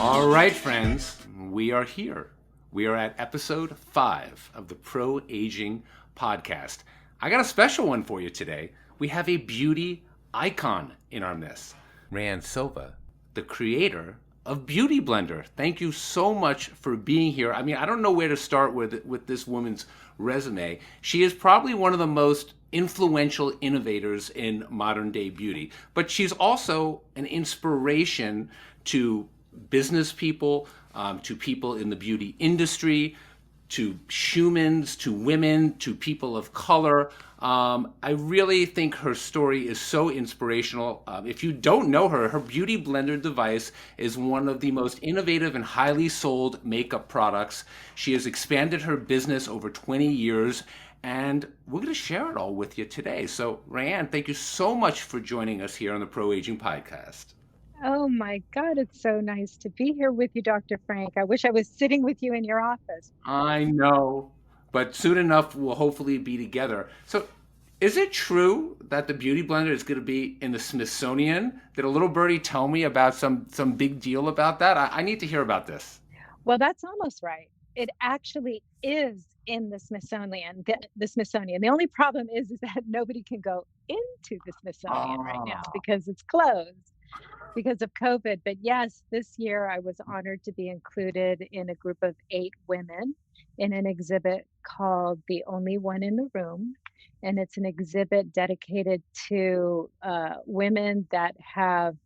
All right, friends, we are here. We are at episode 5 of the Pro Aging podcast. I got a special one for you today. We have a beauty icon in our midst, Rea Ann Silva, the creator of Beautyblender. Thank you so much for being here. I mean, I don't know where to start with this woman's resume. She is probably one of the most influential innovators in modern day beauty, but she's also an inspiration to business people, to people in the beauty industry, to humans, to women, to people of color. I really think her story is so inspirational. If you don't know her, her Beauty Blender device is one of the most innovative and highly sold makeup products. She has expanded her business over 20 years, and we're going to share it all with you today. So, Rea Ann, thank you so much for joining us here on the Pro Aging Podcast. Oh my God, it's so nice to be here with you, Dr. Frank. I wish I was sitting with you in your office. I know, but soon enough we'll hopefully be together. So, is it true that the Beauty Blender is going to be in the Smithsonian? Did a little birdie tell me about some big deal about that? I need to hear about this. Well, that's almost right. It actually is in the Smithsonian. The Smithsonian. The only problem is that nobody can go into the Smithsonian right now Oh, because it's closed because of COVID. But yes, this year I was honored to be included in a group of 8 women in an exhibit called The Only One in the Room. And it's an exhibit dedicated to women that have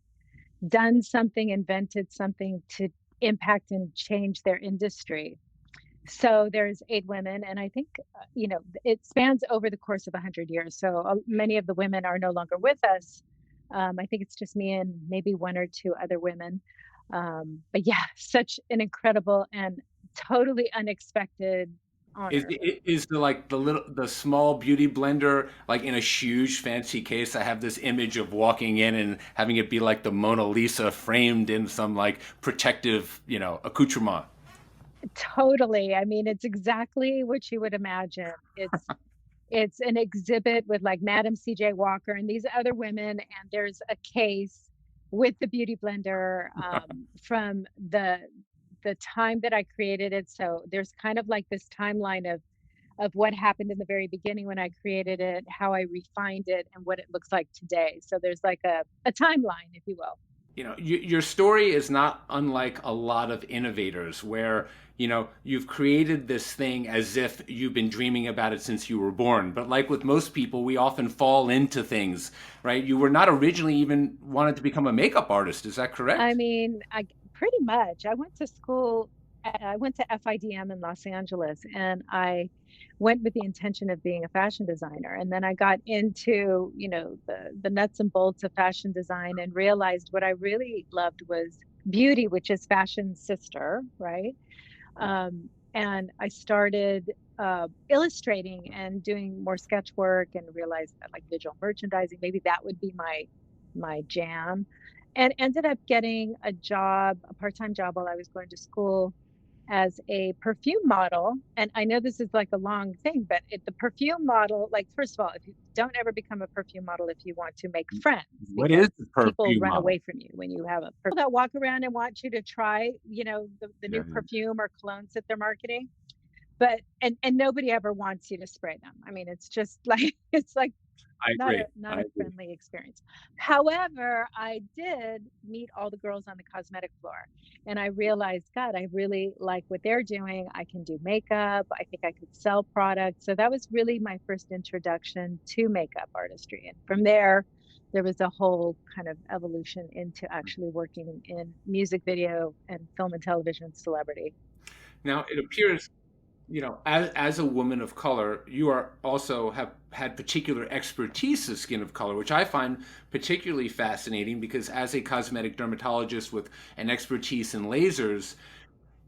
done something, invented something to impact and change their industry. So there's 8 women, and I think it spans over the course of 100 years. So many of the women are no longer with us. I think it's just me and maybe one or two other women. But yeah, such an incredible and totally unexpected honor. is the like the small Beauty Blender like in a huge fancy case? I have this image of walking in and having it be like the Mona Lisa framed in some like protective, accoutrement. Totally. I mean, it's exactly what you would imagine. It's an exhibit with like Madam C.J. Walker and these other women, and there's a case with the Beauty Blender from the time that I created it. So there's kind of like this timeline of what happened in the very beginning when I created it, how I refined it, and what it looks like today. So there's like a timeline, if you will. Your story is not unlike a lot of innovators where, you've created this thing as if you've been dreaming about it since you were born. But like with most people, we often fall into things, right? You were not originally even wanted to become a makeup artist. Is that I correct? mean, I pretty much. I went to school. I went to FIDM in Los Angeles, and I went with the intention of being a fashion designer. And then I got into, the nuts and bolts of fashion design and realized what I really loved was beauty, which is fashion's sister, right? And I started illustrating and doing more sketch work and realized that like visual merchandising, maybe that would be my jam. And ended up getting a job, a part-time job while I was going to school as a perfume model. And I know this is like a long thing, but the perfume model, like, first of all, if you don't ever become a perfume model if you want to make friends, What is because the people perfume run model? away from you when you have a perfume that walk around and want you to try, the Yeah, new yeah. perfume or colognes that they're marketing. But and nobody ever wants you to spray them. I mean, it's just like it's like I not agree. a not I a agree. friendly experience. However, I did meet all the girls on the cosmetic floor, and I realized, God, I really like what they're doing. I can do makeup. I think I could sell products. So that was really my first introduction to makeup artistry. And from there was a whole kind of evolution into actually working in music video and film and television celebrity. Now it appears, as a woman of color, you are also have had particular expertise of skin of color, which I find particularly fascinating because as a cosmetic dermatologist with an expertise in lasers,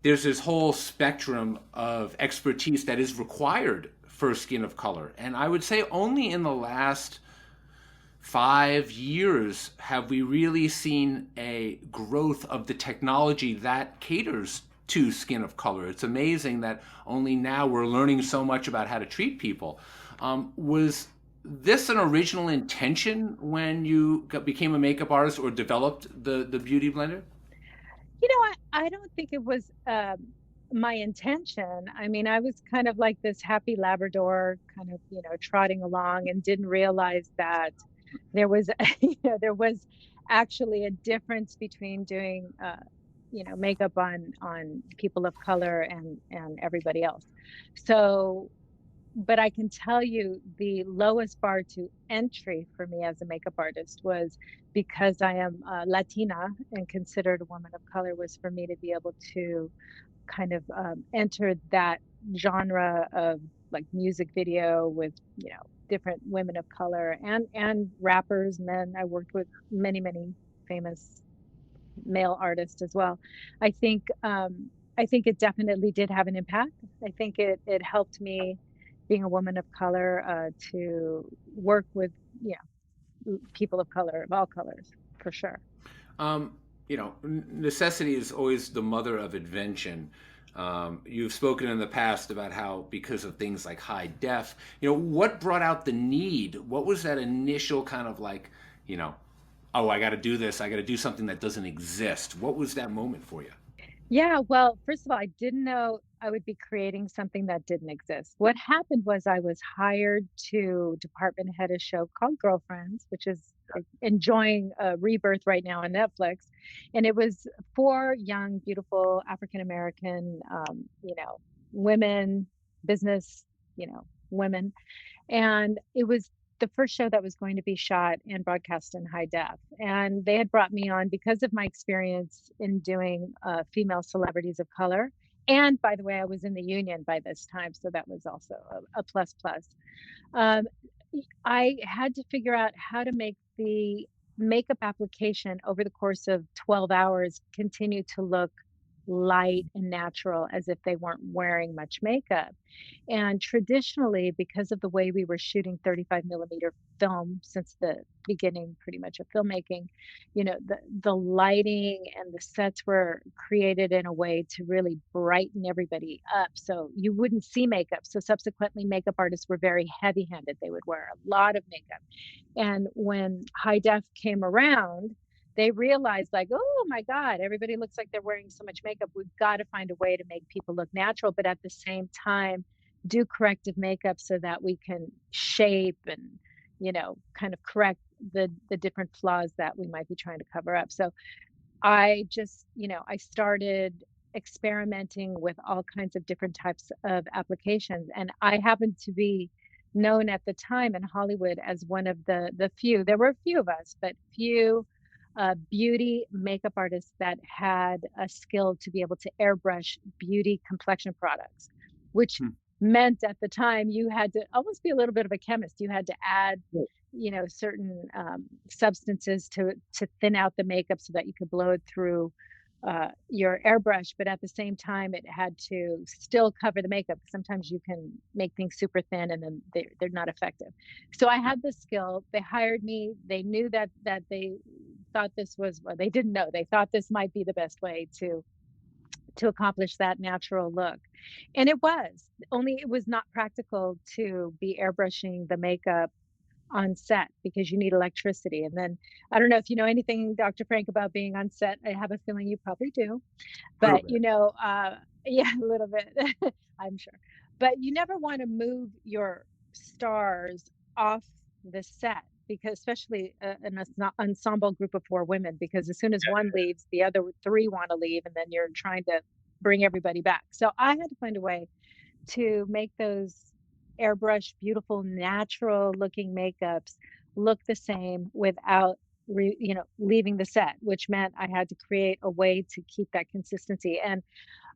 there's this whole spectrum of expertise that is required for skin of color. And I would say only in the last 5 years have we really seen a growth of the technology that caters to skin of color. It's amazing that only now we're learning so much about how to treat people. Was this an original intention when you became a makeup artist or developed the Beauty Blender? I don't think it was, my intention. I mean, I was kind of like this happy Labrador kind of, trotting along and didn't realize that there was, there was actually a difference between doing, makeup on people of color and everybody else. So, but I can tell you the lowest bar to entry for me as a makeup artist was because I am Latina and considered a woman of color was for me to be able to kind of enter that genre of like music video with different women of color and rappers, men. I worked with many famous male artists as well. I think I think it definitely did have an impact. I think it helped me being a woman of color to work with people of color of all colors for sure. Um, necessity is always the mother of invention. You've spoken in the past about how, because of things like high def, what brought out the need? What was that initial kind of like, you know, oh, I got to do this. I got to do something that doesn't exist. What was that moment for you? Yeah, well, first of all, I didn't know I would be creating something that didn't exist. What happened was I was hired to department head a show called Girlfriends, which is enjoying a rebirth right now on Netflix. And it was for young, beautiful African American, women, business, women, and it was the first show that was going to be shot and broadcast in high def. And they had brought me on because of my experience in doing female celebrities of color. And by the way, I was in the union by this time, so that was also a plus plus. Um, I had to figure out how to make the makeup application over the course of 12 hours continue to look light and natural as if they weren't wearing much makeup. And traditionally, because of the way we were shooting 35 millimeter film since the beginning, pretty much of filmmaking, the lighting and the sets were created in a way to really brighten everybody up. So you wouldn't see makeup. So subsequently, makeup artists were very heavy handed. They would wear a lot of makeup. And when high def came around, they realized like, oh my God, everybody looks like they're wearing so much makeup. We've got to find a way to make people look natural, but at the same time, do corrective makeup so that we can shape and, kind of correct the different flaws that we might be trying to cover up. So I just, I started experimenting with all kinds of different types of applications. And I happened to be known at the time in Hollywood as one of the few, there were a few of us, but few beauty makeup artists that had a skill to be able to airbrush beauty complexion products, which Hmm. meant at the time you had to almost be a little bit of a chemist. You had to add Cool. certain substances to thin out the makeup so that you could blow it through your airbrush, but at the same time, it had to still cover the makeup. Sometimes you can make things super thin and then they're not effective. So I had the skill. They hired me. They knew that they thought this was, well, they didn't know. They thought this might be the best way to accomplish that natural look. And it was. Only it was not practical to be airbrushing the makeup on set because you need electricity. And then I don't know if you know anything, Dr. Frank, about being on set. I have a feeling you probably do. A little But, bit. yeah, a little bit, I'm sure. But you never want to move your stars off the set because especially ensemble group of four women, because as soon as one leaves, the other three want to leave, and then you're trying to bring everybody back. So I had to find a way to make those airbrush, beautiful, natural looking makeups look the same without leaving the set, which meant I had to create a way to keep that consistency. And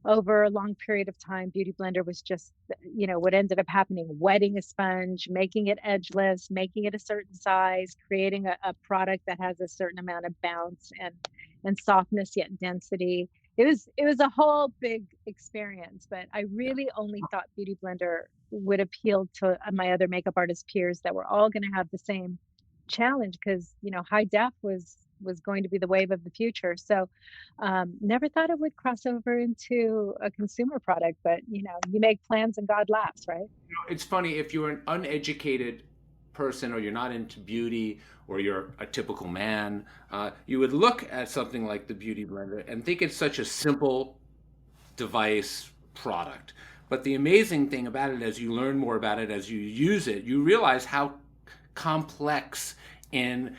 over a long period of time, Beautyblender was just, what ended up happening, wetting a sponge, making it edgeless, making it a certain size, creating a product that has a certain amount of bounce and softness yet density. It was a whole big experience, but I Yeah. really only thought Beautyblender would appeal to my other makeup artist peers that were all going to have the same challenge because high def was going to be the wave of the future. So never thought it would cross over into a consumer product, but you make plans and God laughs, right? It's funny if you're an uneducated person, or you're not into beauty, or you're a typical man, you would look at something like the Beautyblender and think it's such a simple device product. But the amazing thing about it, as you learn more about it, as you use it, you realize how complex and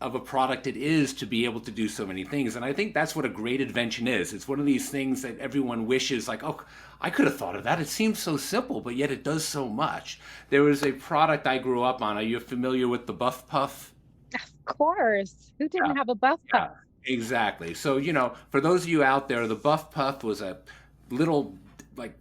of a product it is to be able to do so many things. And I think that's what a great invention is. It's one of these things that everyone wishes, like, oh, I could have thought of that. It seems so simple, but yet it does so much. There was a product I grew up on. Are you familiar with the Buff Puff? Of course. Who Yeah. didn't have a buff Yeah, puff? exactly. So, for those of you out there, the Buff Puff was a little, like,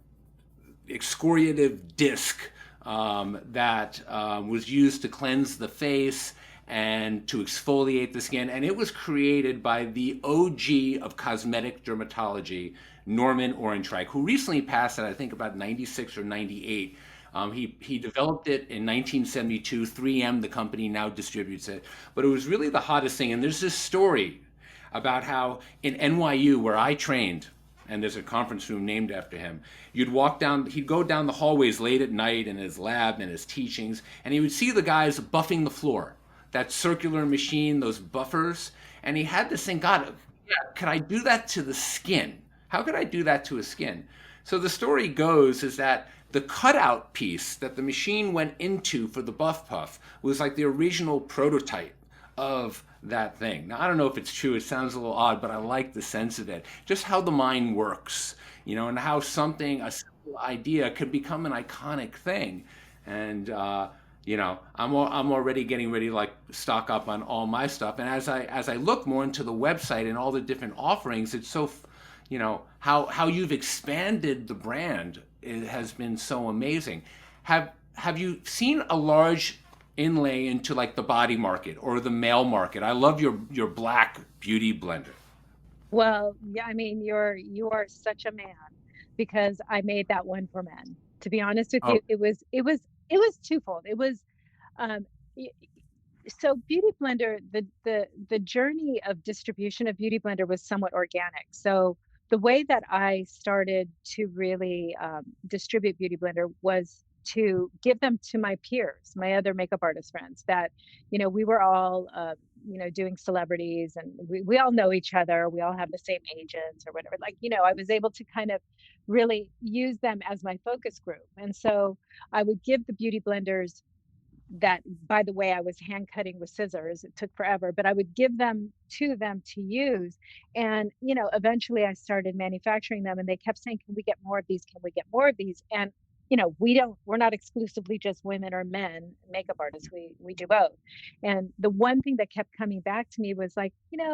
excoriative disc that was used to cleanse the face and to exfoliate the skin. And it was created by the OG of cosmetic dermatology, Norman Orentreich, who recently passed at, I think, about 96 or 98. He developed it in 1972. 3M, the company, now distributes it. But it was really the hottest thing. And there's this story about how in NYU, where I trained, and there's a conference room named after him. He'd go down the hallways late at night in his lab and his teachings, and he would see the guys buffing the floor, that circular machine, those buffers. And he had this thing, God, yeah, could I do that to the skin? How could I do that to a skin? So the story goes is that the cutout piece that the machine went into for the Buff Puff was like the original prototype of that thing. Now, I don't know if it's true. It sounds a little odd, but I like the sense of it. Just how the mind works, and how a simple idea could become an iconic thing. And, I'm already getting ready to like stock up on all my stuff. And as I look more into the website and all the different offerings, it's so, how you've expanded the brand. It has been so amazing. Have you seen a large inlay into like the body market or the male market? I love your black beauty blender. Well, yeah, I mean, you are such a man because I made that one for men. To be honest with Oh, you, it was twofold. It was um y- so Beauty Blender, the journey of distribution of Beauty Blender was somewhat organic. So the way that I started to really distribute Beauty Blender was to give them to my peers, my other makeup artist friends. That we were all doing celebrities, and we all know each other. We all have the same agents or whatever. Like I was able to kind of really use them as my focus group, and so I would give the Beauty Blenders that, by the way, I was hand cutting with scissors. It took forever, but I would give them to use. And, eventually I started manufacturing them, and they kept saying, "Can we get more of these? Can we get more of these?" And, we're not exclusively just women or men makeup artists. We do both. And the one thing that kept coming back to me was like,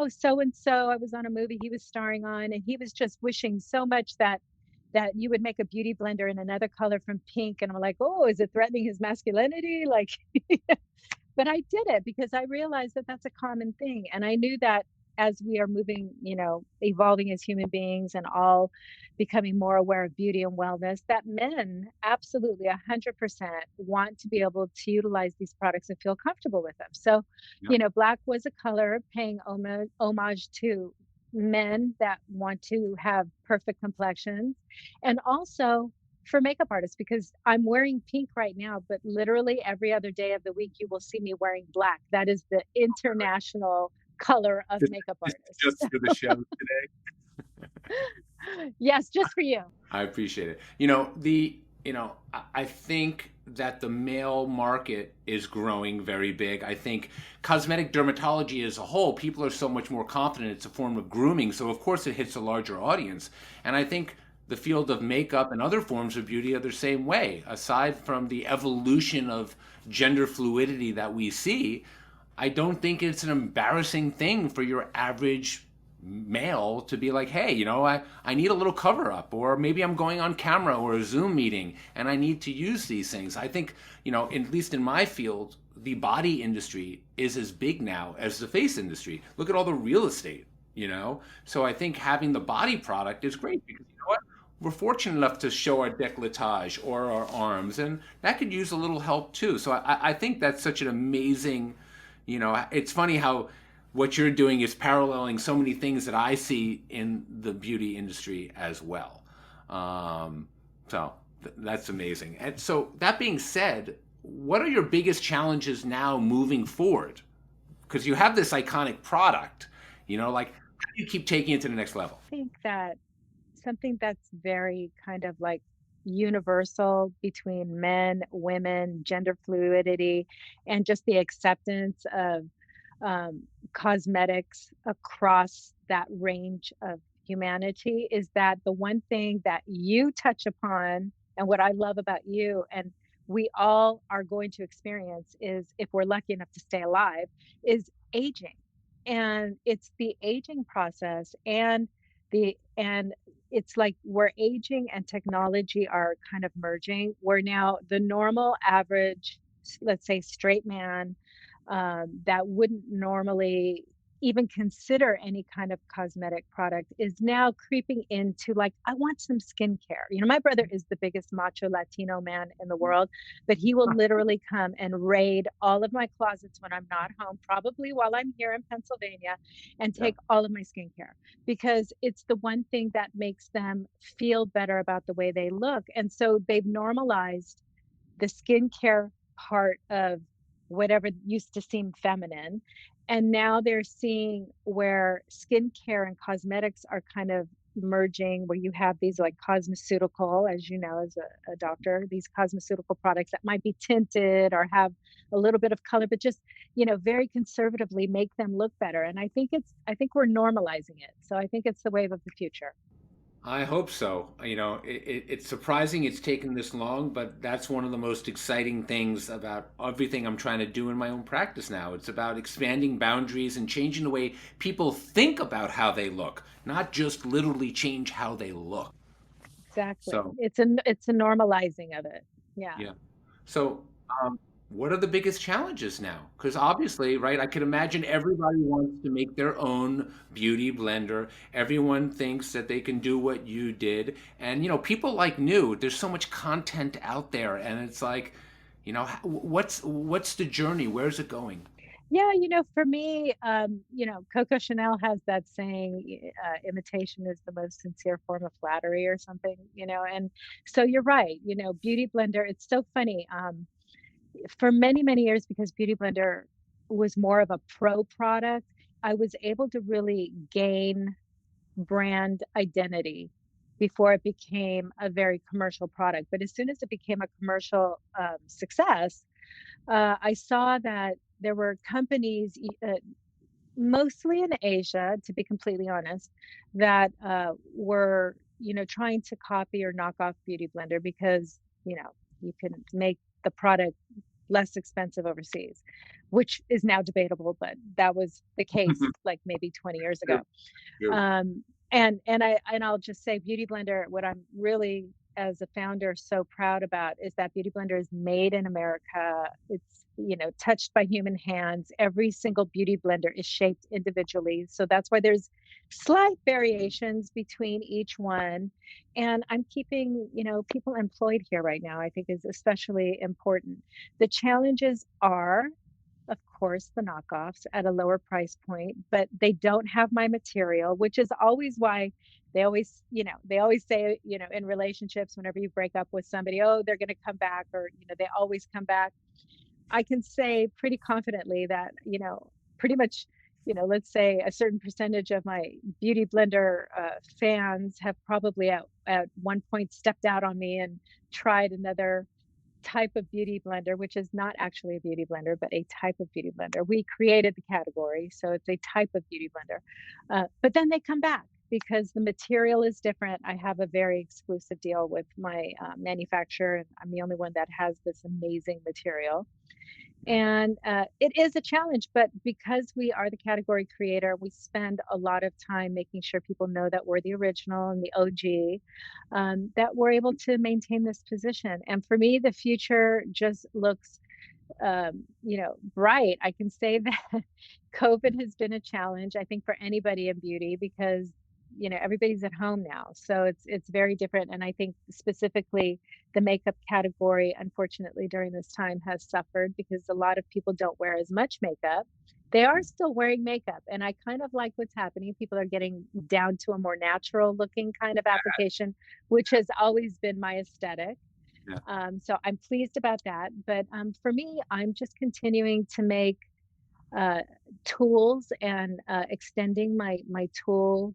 so and so, I was on a movie he was starring on, and he was just wishing so much that you would make a beauty blender in another color from pink. And I'm like, oh, is it threatening his masculinity? Like, but I did it because I realized that that's a common thing. And I knew that as we are moving, evolving as human beings and all becoming more aware of beauty and wellness, that men absolutely 100% want to be able to utilize these products and feel comfortable with them. So, yeah. black was a color paying homage to men that want to have perfect complexions, and also for makeup artists, because I'm wearing pink right now, but literally every other day of the week you will see me wearing black. That is the international color of This, makeup this is artists. just for the show today. Yes, just for you. I appreciate it. I think that the male market is growing very big. I think cosmetic dermatology as a whole, people are so much more confident it's a form of grooming. So of course it hits a larger audience. And I think the field of makeup and other forms of beauty are the same way. Aside from the evolution of gender fluidity that we see, I don't think it's an embarrassing thing for your average male to be like, hey, I need a little cover up, or maybe I'm going on camera or a Zoom meeting and I need to use these things. I think, at least in my field, the body industry is as big now as the face industry. Look at all the real estate. So I think having the body product is great because you know what? We're fortunate enough to show our décolletage or our arms, and that could use a little help too. So I think that's such an amazing, it's funny how what you're doing is paralleling so many things that I see in the beauty industry as well. So that's amazing. And so that being said, what are your biggest challenges now moving forward? Because you have this iconic product, like how do you keep taking it to the next level? I think that something that's very kind of like universal between men, women, gender fluidity, and just the acceptance of um, cosmetics across that range of humanity is that the one thing that you touch upon, and what I love about you, and we all are going to experience is if we're lucky enough to stay alive, is aging. And it's the aging process and it's like we're aging and technology are kind of merging. Where now the normal average, let's say straight man, that wouldn't normally even consider any kind of cosmetic product is now creeping into like, I want some skincare. You know, my brother is the biggest macho Latino man in the world, but he will literally come and raid all of my closets when I'm not home, probably while I'm here in Pennsylvania, and Yeah. take all of my skincare because it's the one thing that makes them feel better about the way they look. And so they've normalized the skincare part of whatever used to seem feminine. And now they're seeing where skincare and cosmetics are kind of merging, where you have these like cosmeceutical, as you know, as a doctor, these cosmeceutical products that might be tinted or have a little bit of color, but just, very conservatively make them look better. And I think we're normalizing it. So I think it's the wave of the future. I hope so. It's surprising it's taken this long, but that's one of the most exciting things about everything I'm trying to do in my own practice now. It's about expanding boundaries and changing the way people think about how they look, not just literally change how they look. Exactly. So, It's a normalizing of it. Yeah. yeah. So, what are the biggest challenges now? Because obviously, right, I could imagine everybody wants to make their own beauty blender. Everyone thinks that they can do what you did. And, people like new, there's so much content out there. And it's like, what's the journey? Where's it going? Yeah, for me, Coco Chanel has that saying, imitation is the most sincere form of flattery or something, and so you're right, Beauty Blender, it's so funny. For many, many years, because Beauty Blender was more of a pro product, I was able to really gain brand identity before it became a very commercial product. But as soon as it became a commercial success, I saw that there were companies, mostly in Asia, to be completely honest, that were, trying to copy or knock off Beauty Blender because, you can make the product less expensive overseas, which is now debatable, but that was the case like maybe 20 years ago. True, true. Um, and I'll just say Beauty Blender, what I'm really as a founder so proud about is that Beauty Blender is made in America. It's, touched by human hands. Every single Beauty Blender is shaped individually. So that's why there's slight variations between each one. And I'm keeping, people employed here right now, I think is especially important. The challenges are of course, the knockoffs at a lower price point, but they don't have my material, which is always why they always say, in relationships, whenever you break up with somebody, oh, they're going to come back, or, they always come back. I can say pretty confidently that, pretty much, let's say a certain percentage of my Beauty Blender fans have probably at one point stepped out on me and tried another type of beauty blender, which is not actually a beauty blender, but a type of beauty blender. We created the category, so it's a type of beauty blender. But then they come back because the material is different. I have a very exclusive deal with my manufacturer, and I'm the only one that has this amazing material. And it is a challenge, but because we are the category creator, we spend a lot of time making sure people know that we're the original and the OG, that we're able to maintain this position. And for me, the future just looks, bright. I can say that COVID has been a challenge, I think, for anybody in beauty because everybody's at home now, so it's very different. And I think specifically the makeup category, unfortunately, during this time has suffered because a lot of people don't wear as much makeup. They are still wearing makeup, and I kind of like what's happening. People are getting down to a more natural looking kind of application, which has always been my aesthetic. Yeah. So I'm pleased about that. But for me, I'm just continuing to make uh, tools and extending my tool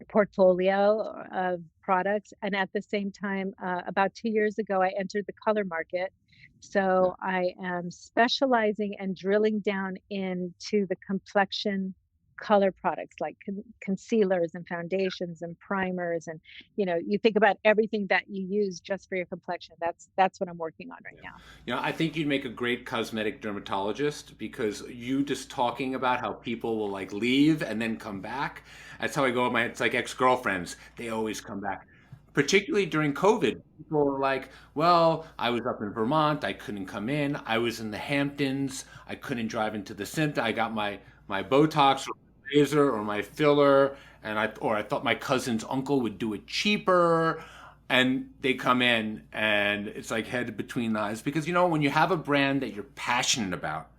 portfolio of products. And at the same time, about 2 years ago, I entered the color market. Yeah. So I am specializing and drilling down into the complexion color products like concealers and foundations and primers and you think about everything that you use just for your complexion. That's what I'm working on right Yeah. now. I think you'd make a great cosmetic dermatologist because you just talking about how people will like leave and then come back. That's how I go with my, it's like ex-girlfriends. They always come back. Particularly during COVID, people were like, well, I was up in Vermont, I couldn't come in. I was in the Hamptons, I couldn't drive into the center. I got my Botox or laser or my filler, and I thought my cousin's uncle would do it cheaper, and they come in and it's like head between the eyes because when you have a brand that you're passionate about,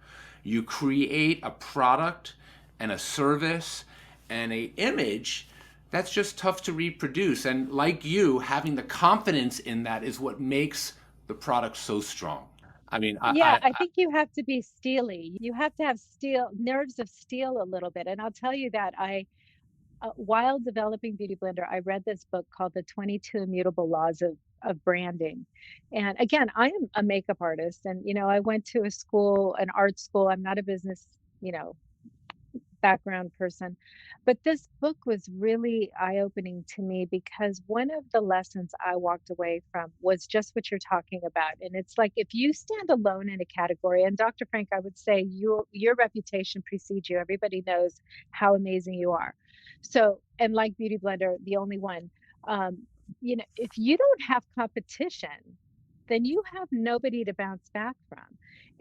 you create a product and a service and a image that's just tough to reproduce, and like you, having the confidence in that is what makes the product so strong. I mean, Yeah, I think you have to be steely. You have to have steel nerves of steel a little bit. And I'll tell you that while developing Beauty Blender, I read this book called The 22 Immutable Laws of Branding. And again, I am a makeup artist, and I went to a school, an art school. I'm not a business, you know, background person. But this book was really eye-opening to me because one of the lessons I walked away from was just what you're talking about. And it's like if you stand alone in a category, and Dr. Frank, I would say your reputation precedes you. Everybody knows how amazing you are. So, and like Beauty Blender, the only one, if you don't have competition, then you have nobody to bounce back from.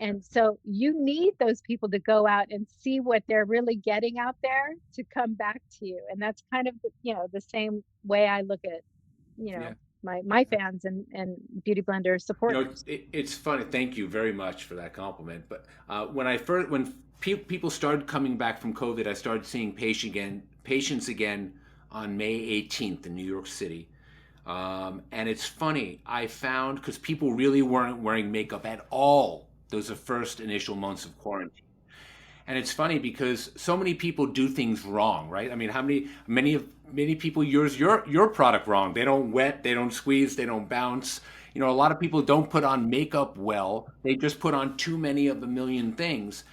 And so you need those people to go out and see what they're really getting out there to come back to you. And that's kind of, the same way I look at, you yeah. know, my fans and Beauty Blender supporters. It's funny. Thank you very much for that compliment. But when people started coming back from COVID, I started seeing patients again on May 18th in New York City. And it's funny. I found because people really weren't wearing makeup at all those are first initial months of quarantine. And it's funny because so many people do things wrong, right? I mean, how many people use your product wrong? They don't wet, they don't squeeze, they don't bounce. A lot of people don't put on makeup well. They just put on too many of a million things.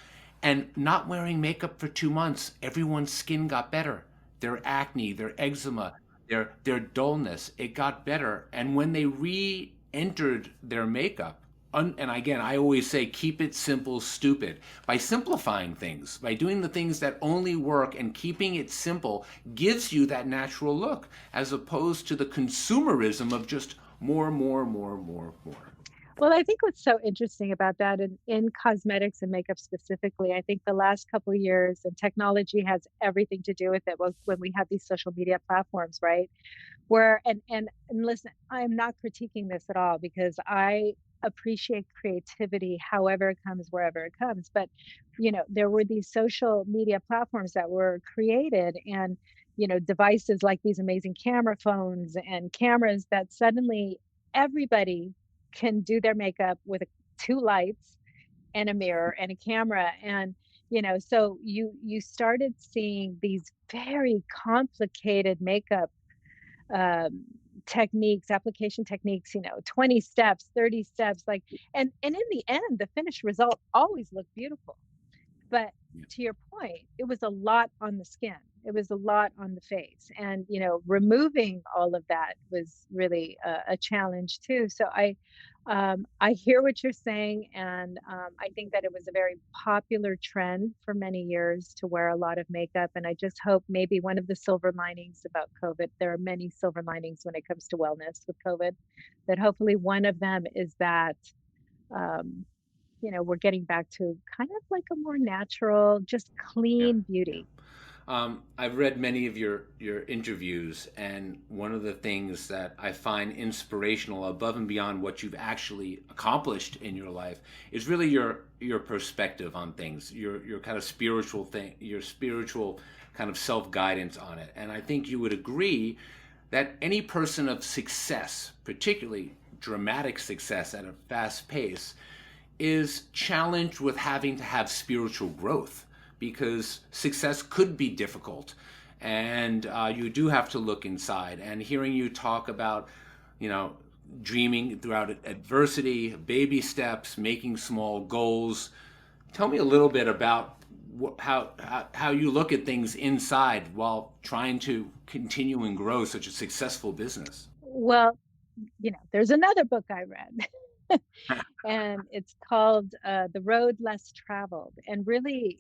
And not wearing makeup for 2 months, everyone's skin got better. Their acne, their eczema, their dullness, it got better. And when they re-entered their makeup, and again, I always say keep it simple, stupid. By simplifying things, by doing the things that only work and keeping it simple gives you that natural look as opposed to the consumerism of just more, more, more, more, more. Well, I think what's so interesting about that in cosmetics and makeup specifically, I think the last couple of years and technology has everything to do with it when we have these social media platforms, right? Where and listen, I'm not critiquing this at all because I appreciate creativity however it comes, wherever it comes. But, there were these social media platforms that were created and, devices like these amazing camera phones and cameras that suddenly everybody can do their makeup with two lights and a mirror and a camera. And, so you started seeing these very complicated makeup um, techniques, application techniques, 20 steps, 30 steps, like, and in the end, the finished result always looked beautiful. But Yeah. to your point, it was a lot on the skin. It was a lot on the face. And, removing all of that was really a challenge too. So I hear what you're saying. And I think that it was a very popular trend for many years to wear a lot of makeup. And I just hope maybe one of the silver linings about COVID, there are many silver linings when it comes to wellness with COVID, that hopefully one of them is that. Um, we're getting back to kind of like a more natural, just Yeah. clean Yeah. beauty. I've read many of your interviews, and one of the things that I find inspirational above and beyond what you've actually accomplished in your life is really your perspective on things, your kind of spiritual thing, your spiritual kind of self guidance on it. And I think you would agree that any person of success, particularly dramatic success at a fast pace is challenged with having to have spiritual growth because success could be difficult. And you do have to look inside. And hearing you talk about, you know, dreaming throughout adversity, baby steps, making small goals. Tell me a little bit about how you look at things inside while trying to continue and grow such a successful business. Well, there's another book I read, and it's called The Road Less Traveled. And really,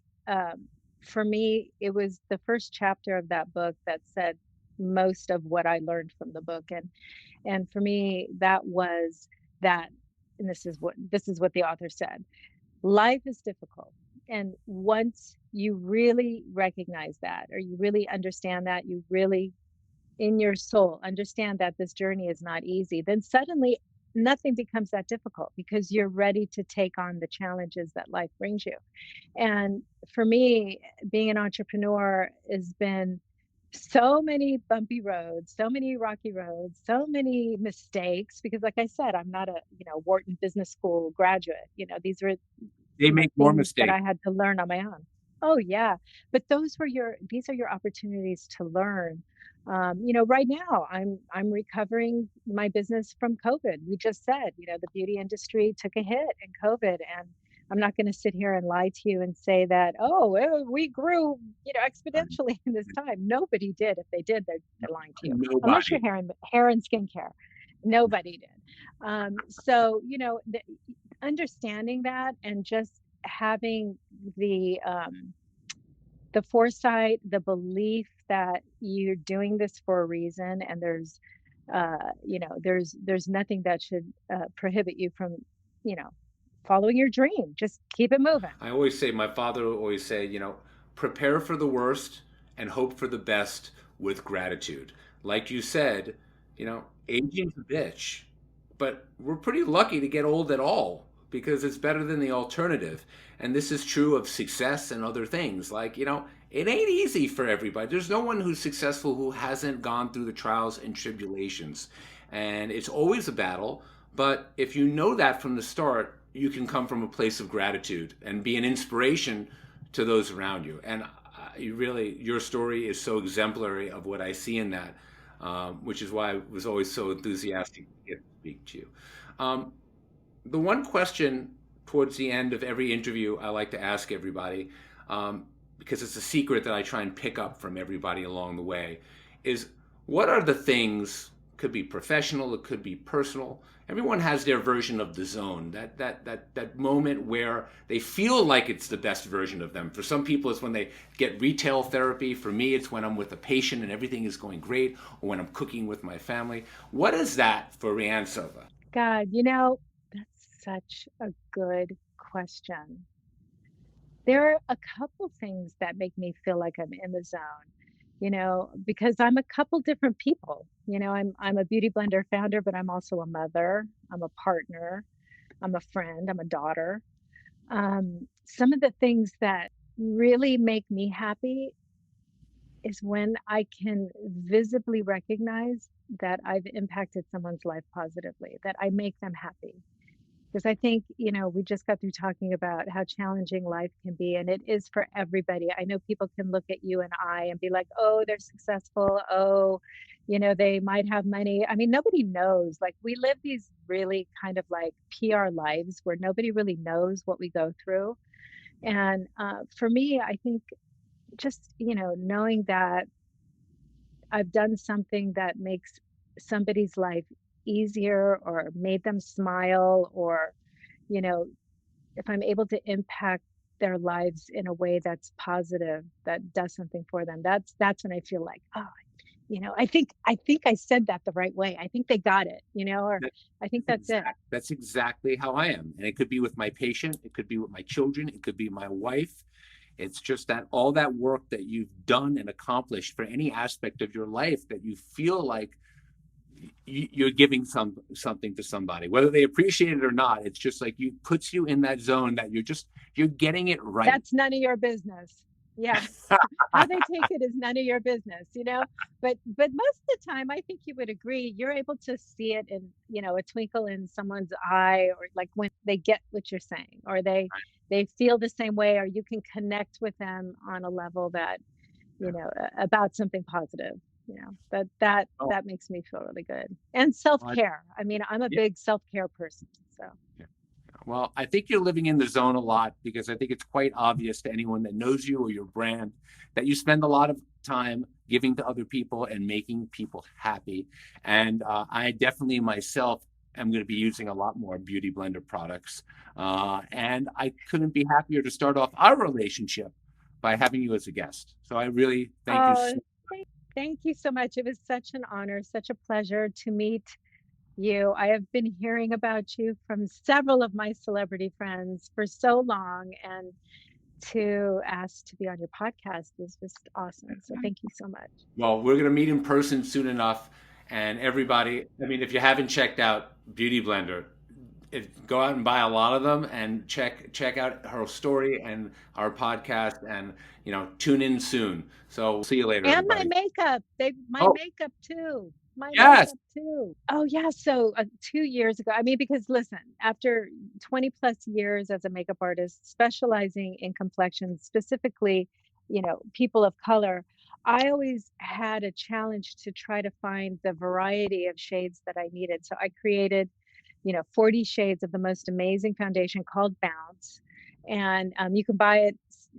for me, it was the first chapter of that book that said most of what I learned from the book. And for me, that was that, and this is what the author said. Life is difficult. And once you really recognize that, or you really understand that, you really in your soul understand that this journey is not easy, then suddenly nothing becomes that difficult because you're ready to take on the challenges that life brings you. And for me, being an entrepreneur has been so many bumpy roads, so many rocky roads, so many mistakes because like I said, I'm not a, Wharton Business School graduate. These were They make more things that mistakes. I had to learn on my own. Oh yeah, but these are your opportunities to learn. Right now I'm recovering my business from COVID. We just said, the beauty industry took a hit in COVID, and I'm not going to sit here and lie to you and say that, oh, we grew, exponentially in this time. Nobody did. If they did, they're lying to you. Unless you're Nobody. hair and skincare, nobody did. So understanding that and just having the foresight, the belief that you're doing this for a reason, and there's nothing that should prohibit you from, you know, following your dream. Just keep it moving. I always say, my father would always say, prepare for the worst and hope for the best with gratitude. Like you said, aging's a bitch, but we're pretty lucky to get old at all because it's better than the alternative. And this is true of success and other things. Like, it ain't easy for everybody. There's no one who's successful who hasn't gone through the trials and tribulations. And it's always a battle. But if you know that from the start, you can come from a place of gratitude and be an inspiration to those around you. And your story is so exemplary of what I see in that, which is why I was always so enthusiastic to get to speak to you. Um, the one question towards the end of every interview I like to ask everybody, because it's a secret that I try and pick up from everybody along the way, is what are the things, could be professional, it could be personal. Everyone has their version of the zone, that moment where they feel like it's the best version of them. For some people, it's when they get retail therapy. For me, it's when I'm with a patient and everything is going great, or when I'm cooking with my family. What is that for Rea Ann Silva? God, that's such a good question. There are a couple things that make me feel like I'm in the zone, because I'm a couple different people. I'm a Beautyblender founder, but I'm also a mother, I'm a partner, I'm a friend, I'm a daughter. Some of the things that really make me happy is when I can visibly recognize that I've impacted someone's life positively, that I make them happy. Because I think, we just got through talking about how challenging life can be, and it is for everybody. I know people can look at you and I and be like, oh, they're successful. Oh, they might have money. I mean, nobody knows. Like, we live these really kind of like PR lives where nobody really knows what we go through. And for me, I think just, knowing that I've done something that makes somebody's life easier or made them smile, or, you know, if I'm able to impact their lives in a way that's positive, that does something for them, that's when I feel like, oh, I think I said that the right way. I think they got it, or That- I think that's it. That's exactly how I am. And it could be with my patient, it could be with my children, it could be my wife. It's just that all that work that you've done and accomplished for any aspect of your life that you feel like you're giving something to somebody, whether they appreciate it or not. It's just like you puts you in that zone that you're getting it right. That's none of your business. Yes. How they take it is none of your business, you know? But most of the time, I think you would agree, you're able to see it in, a twinkle in someone's eye, or like when they get what you're saying, or they feel the same way, or you can connect with them on a level that, about something positive, that Oh, that makes me feel really good. And I- self-care. I mean, I'm a yeah. big self-care person, so. Well, I think you're living in the zone a lot because I think it's quite obvious to anyone that knows you or your brand that you spend a lot of time giving to other people and making people happy. And I definitely myself am going to be using a lot more Beautyblender products. And I couldn't be happier to start off our relationship by having you as a guest. So I really thank you Oh, so thank you so much. It was such an honor, such a pleasure to meet you. I have been hearing about you from several of my celebrity friends for so long, and to ask to be on your podcast is just awesome. So thank you so much. Well, we're going to meet in person soon enough. And everybody, I mean, if you haven't checked out Beauty Blender, go out and buy a lot of them and check out her story and our podcast and tune in soon. So we'll see you later, And my everybody. makeup. My Oh, makeup too. My yes. makeup too. Oh yeah. So 2 years ago, I mean, because listen, after 20 plus years as a makeup artist, specializing in complexions, specifically, people of color, I always had a challenge to try to find the variety of shades that I needed. So I created 40 shades of the most amazing foundation called Bounce. And you can buy it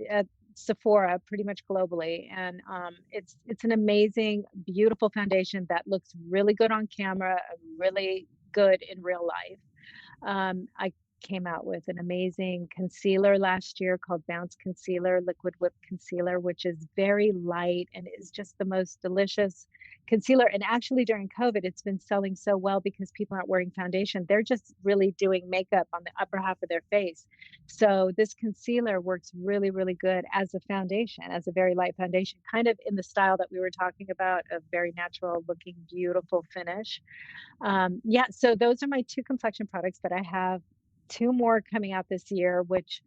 at Sephora pretty much globally. And it's an amazing, beautiful foundation that looks really good on camera, really good in real life. I came out with an amazing concealer last year called Bounce Concealer, Liquid Whip Concealer, which is very light and is just the most delicious concealer. And actually, during COVID, it's been selling so well because people aren't wearing foundation. They're just really doing makeup on the upper half of their face. So, this concealer works really, really good as a foundation, as a very light foundation, kind of in the style that we were talking about, a very natural looking, beautiful finish. Yeah, so those are my two complexion products, but I have two more coming out this year, which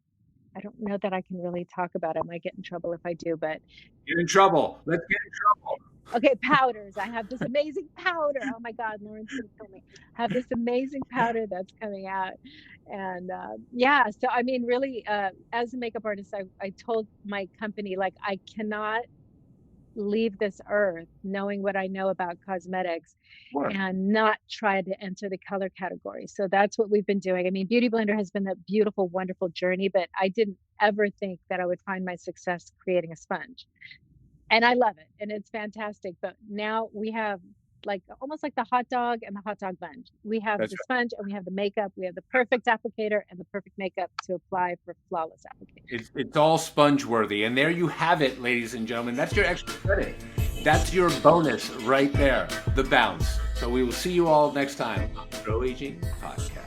I don't know that I can really talk about. I might get in trouble if I do, but Get in trouble. Let's get in trouble. okay, powders. I have this amazing powder. Oh my God, Lauren's gonna kill me. I have this amazing powder that's coming out. And yeah, so I mean, really, as a makeup artist, I told my company, like, I cannot leave this earth knowing what I know about cosmetics Sure. and not try to enter the color category. So that's what we've been doing. I mean, Beauty Blender has been a beautiful, wonderful journey, but I didn't ever think that I would find my success creating a sponge. And I love it and it's fantastic. But now we have like almost like the hot dog and the hot dog bun. We have That's the right. sponge and we have the makeup. We have the perfect applicator and the perfect makeup to apply for flawless application. It's all sponge worthy. And there you have it, ladies and gentlemen. That's your extra credit. That's your bonus right there, the bounce. So we will see you all next time on Pro Aging Podcast.